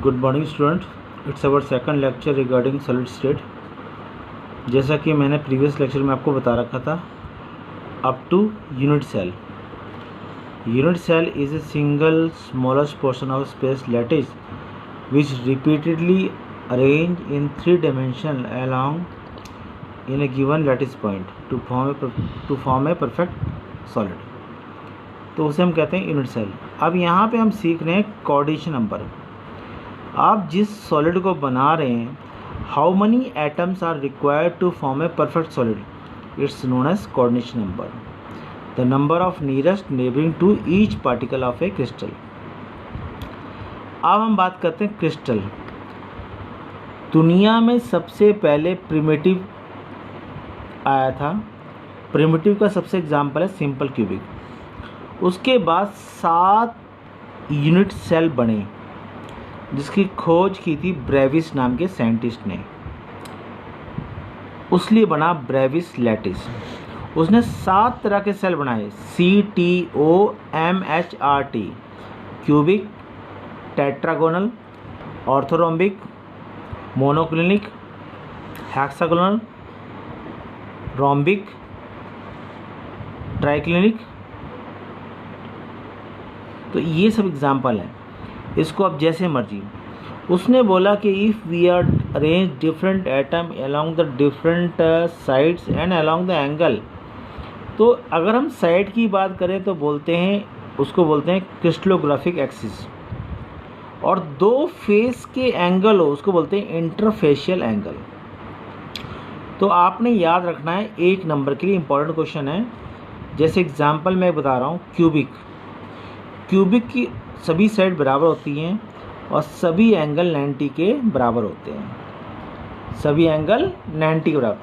Good morning student, it's our second lecture regarding solid state. जैसा कि मैंने previous lecture में आपको बता रखा था, up to unit cell. Unit cell is a single smallest portion of space lattice which repeatedly arrange in 3 dimension along in a given lattice point to form a perfect solid। तो उसे हम कहते हैं यूनिट सेल। अब यहाँ पे हम सीख रहे हैं कोऑर्डिनेशन नंबर। आप जिस सॉलिड को बना रहे हैं, how many atoms are required to form a perfect solid, it's known as coordination number, the number of nearest neighbouring to each particle of a crystal. अब हम बात करते हैं क्रिस्टल। दुनिया में सबसे पहले प्रिमिटिव आया था। प्रिमिटिव का सबसे एग्जाम्पल है सिंपल क्यूबिक। उसके बाद 7 यूनिट सेल बने जिसकी खोज की थी ब्रेविस नाम के साइंटिस्ट ने। उसलिए बना ब्रेविस लैटिस। उसने 7 तरह के सेल बनाए, CTOMHRT, cubic, tetragonal, orthorhombic, monoclinic, hexagonal, rhombic, triclinic. तो ये सब एग्जाम्पल हैं। इसको अब जैसे मर्जी। उसने बोला कि if we are arrange different atom along the different sides and along the angle, तो अगर हम साइड की बात करें तो उसको बोलते हैं क्रिस्टलोग्राफिक एक्सिस, और 2 फेस के एंगल हो उसको बोलते हैं इंटरफेशियल एंगल। तो आपने याद रखना है, 1 नंबर के लिए इंपॉर्टेंट क्वेश्चन है। जैसे एग्जांपल मैं बता रहा हूँ, क्यूबिक की सभी साइड बराबर होती हैं और सभी एंगल 90 के बराबर होते हैं। सभी एंगल 90 के बराबर।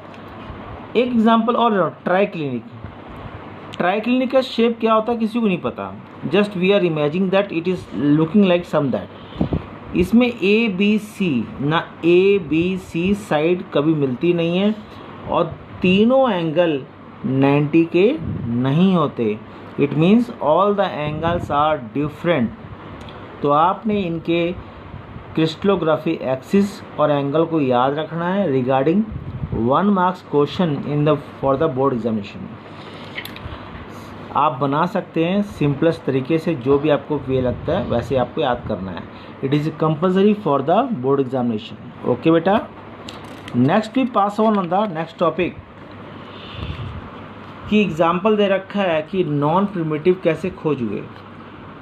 एक एग्जांपल और, ट्राइक्लिनिक का शेप क्या होता है किसी को नहीं पता। Just we are imaging that it is looking like some that. इसमें ABC साइड कभी मिलती नहीं है और तीनों एंगल 90 के नहीं होते। It means all the angles are different. तो आपने इनके क्रिस्टलोग्राफी एक्सिस और एंगल को याद रखना है regarding 1 marks question for the board examination. आप बना सकते हैं सिंपलेस्ट तरीके से, जो भी आपको वे लगता है वैसे आपको याद करना है। It is compulsory for the board examination. Okay बेटा, next we pass on the next topic. की एग्जाम्पल दे रखा है कि नॉन प्रिमिटिव कैसे खोज हुए।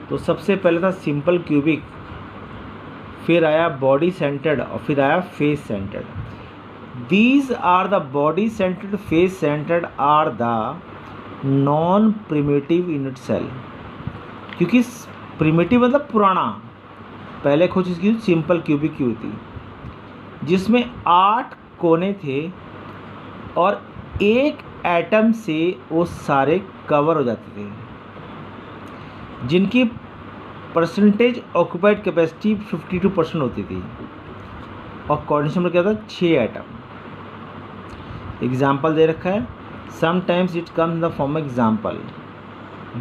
तो सबसे पहले था सिंपल क्यूबिक, फिर आया बॉडी सेंटर्ड और फिर आया face centred. These are the body centred, face centred are the non primitive unit cell. क्योंकि प्रिमिटिव मतलब पुराना, पहले खोज इसकी सिंपल क्यूबिक की हुई थी जिसमें 8 कोने थे और एक एटम से वो सारे कवर हो जाते थे, जिनकी परसेंटेज ऑक्यूपाइड कैपेसिटी 52% होती थी। और कोऑर्डिनेशन नंबर क्या था, 6 एटम। एग्जाम्पल दे रखा है, sometimes it comes in the form example.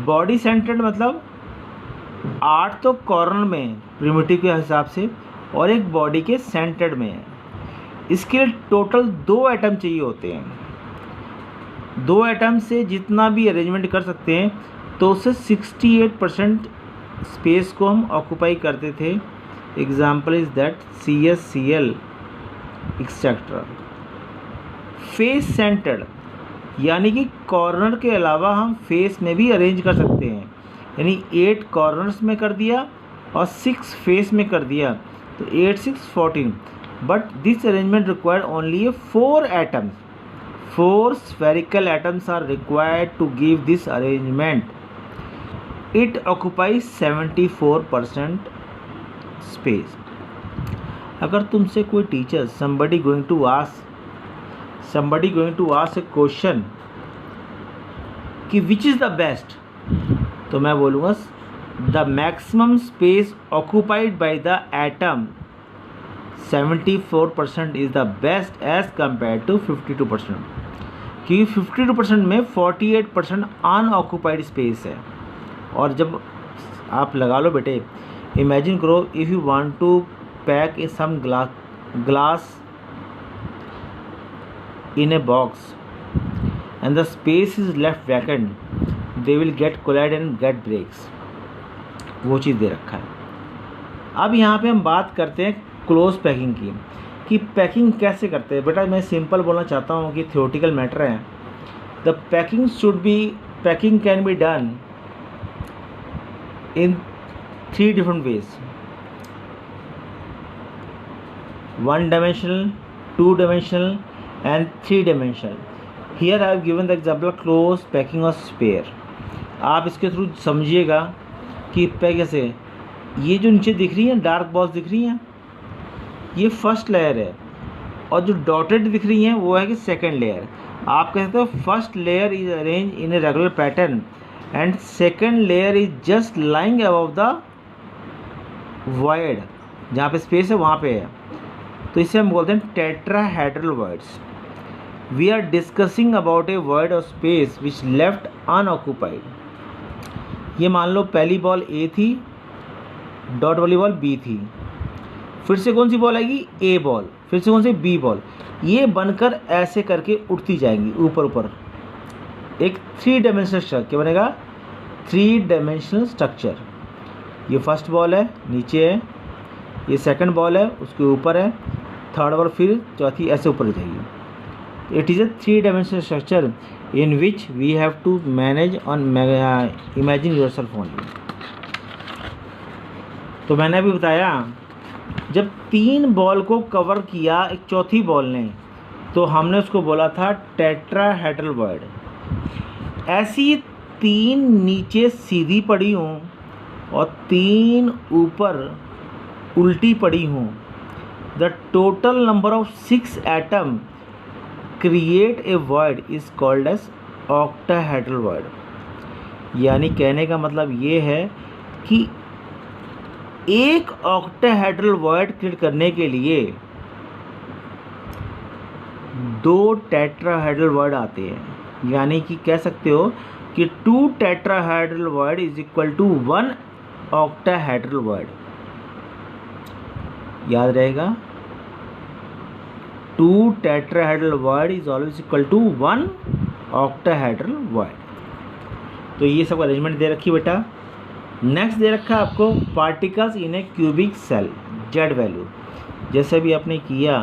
Body centred मतलब 8 तो कॉर्नर में प्रिमिटिव के हिसाब से और एक बॉडी के सेंटर्ड में है। इसके लिए टोटल 2 एटम चाहिए होते हैं। 2 एटम से जितना भी अरेंजमेंट कर सकते हैं, तो उससे 68% स्पेस को हम ऑक्यूपाई करते थे। Example is that CsCl etcetera. Face centred यानी कि कॉर्नर के अलावा हम फेस में भी अरेंज कर सकते हैं, यानी 8 कॉर्नर्स में कर दिया और 6 फेस में कर दिया, तो 8 6 14। But this arrangement required only 4 atoms. 4 spherical atoms are required to give this arrangement. It occupies 74% space. अगर तुमसे कोई teacher somebody going to ask a question कि which is the best, तो मैं बोलूँगा the maximum space occupied by the atom 74% is the best as compared to 52%। क्योंकि 52% में 48% unoccupied space है। और जब आप लगा लो बेटे, इमेजिन करो if you want to pack in some glass in a box and the space is left vacant, they will get collide and get breaks. वो चीज़ दे रखा है. अब यहाँ पे हम बात करते हैं क्लोज पैकिंग की, कि पैकिंग कैसे करते हैं. बेटा मैं सिंपल बोलना चाहता हूँ कि थियोरेटिकल मैटर है. The packing can be done in 3 different ways: 1 dimensional, 2 dimensional and 3 dimensional. Here I have given the example close packing or spare. आप इसके थ्रू समझिएगा कि कैसे ये जो नीचे दिख रही है डार्क बॉल्स दिख रही हैं, ये फर्स्ट लेयर है, और जो डॉटेड दिख रही हैं वो है कि सेकेंड लेयर. आप कह सकते हो first layer is arrange in a regular pattern and second layer is just lying above the void, जहाँ पे स्पेस है वहाँ पे है. तो इसे हम बोलते हैं tetrahedral voids. We are discussing about a void of space which left unoccupied. ये मान लो पहली बॉल A थी, डॉट वाली बॉल B थी, फिर से कौन सी बॉल आएगी A बॉल, फिर से कौन सी B बॉल. ये बनकर ऐसे करके उठती जाएंगी ऊपर ऊपर. एक 3 डायमेंशनल स्ट्रक्चर क्या बनेगा, 3 डायमेंशनल स्ट्रक्चर. ये फर्स्ट बॉल है नीचे है, ये सेकंड बॉल है उसके ऊपर है, थर्ड बॉल फिर चौथी ऐसे ऊपर जाएगी. It is a 3 dimensional structure in which we have to manage on imagine yourself only. तो मैंने अभी बताया जब 3 बॉल को कवर किया एक चौथी बॉल ने, तो हमने उसको बोला था टेट्राहेड्रल वॉइड. ऐसी 3 नीचे सीधी पड़ी हों और 3 ऊपर उल्टी पड़ी हों, the total number of 6 atom create a void is called as octahedral void. यानी कहने का मतलब ये है कि एक ऑक्टाहेड्रल वॉइड क्रिएट करने के लिए 2 टेट्राहेड्रल वॉइड आते हैं. यानी कि कह सकते हो कि 2 tetrahedral void is equal to 1 octahedral void. याद रहेगा 2 tetrahedral void is always equal to 1 octahedral void. तो ये सब अरेंजमेंट दे रखी बेटा. नेक्स्ट दे रखा है आपको particles in a cubic cell, Z value. जैसे भी आपने किया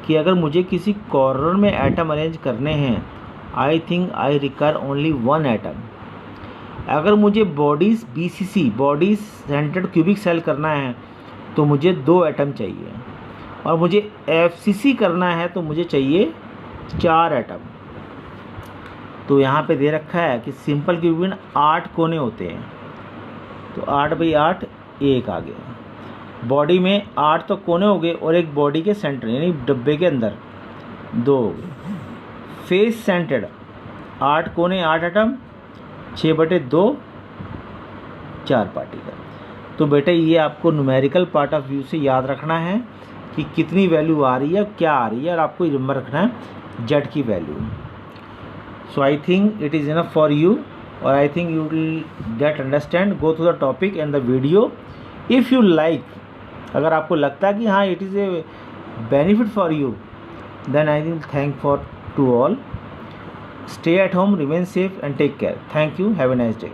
कि अगर मुझे किसी कॉर्नर में एटम अरेंज करने हैं, I think I require only 1 atom. अगर मुझे bodies BCC bodies centred cubic cell करना है तो मुझे 2 एटम चाहिए, और मुझे FCC करना है तो मुझे चाहिए 4 एटम. तो यहाँ पे दे रखा है कि सिंपल क्यूबिक में 8 कोने होते हैं, तो 8/8 1 आ गया. बॉडी में 8 तो कोने हो गए और एक बॉडी के सेंटर यानी डब्बे के अंदर 2 हो गए. फेस सेंटर्ड 8 कोने 8 एटम, 6/2 4 पार्टिकल. तो बेटा ये आपको न्यूमेरिकल पार्ट ऑफ व्यू से याद रखना है कि कितनी वैल्यू आ रही है, क्या आ रही है, और आपको नंबर रखना है जेड की value. So I think it is enough for you, और I think you will get understand. Go through the topic and the video if you like. अगर आपको लगता है कि हाँ it is a benefit for you, then I will thank for to all. Stay at home, remain safe and take care. Thank you. Have a nice day.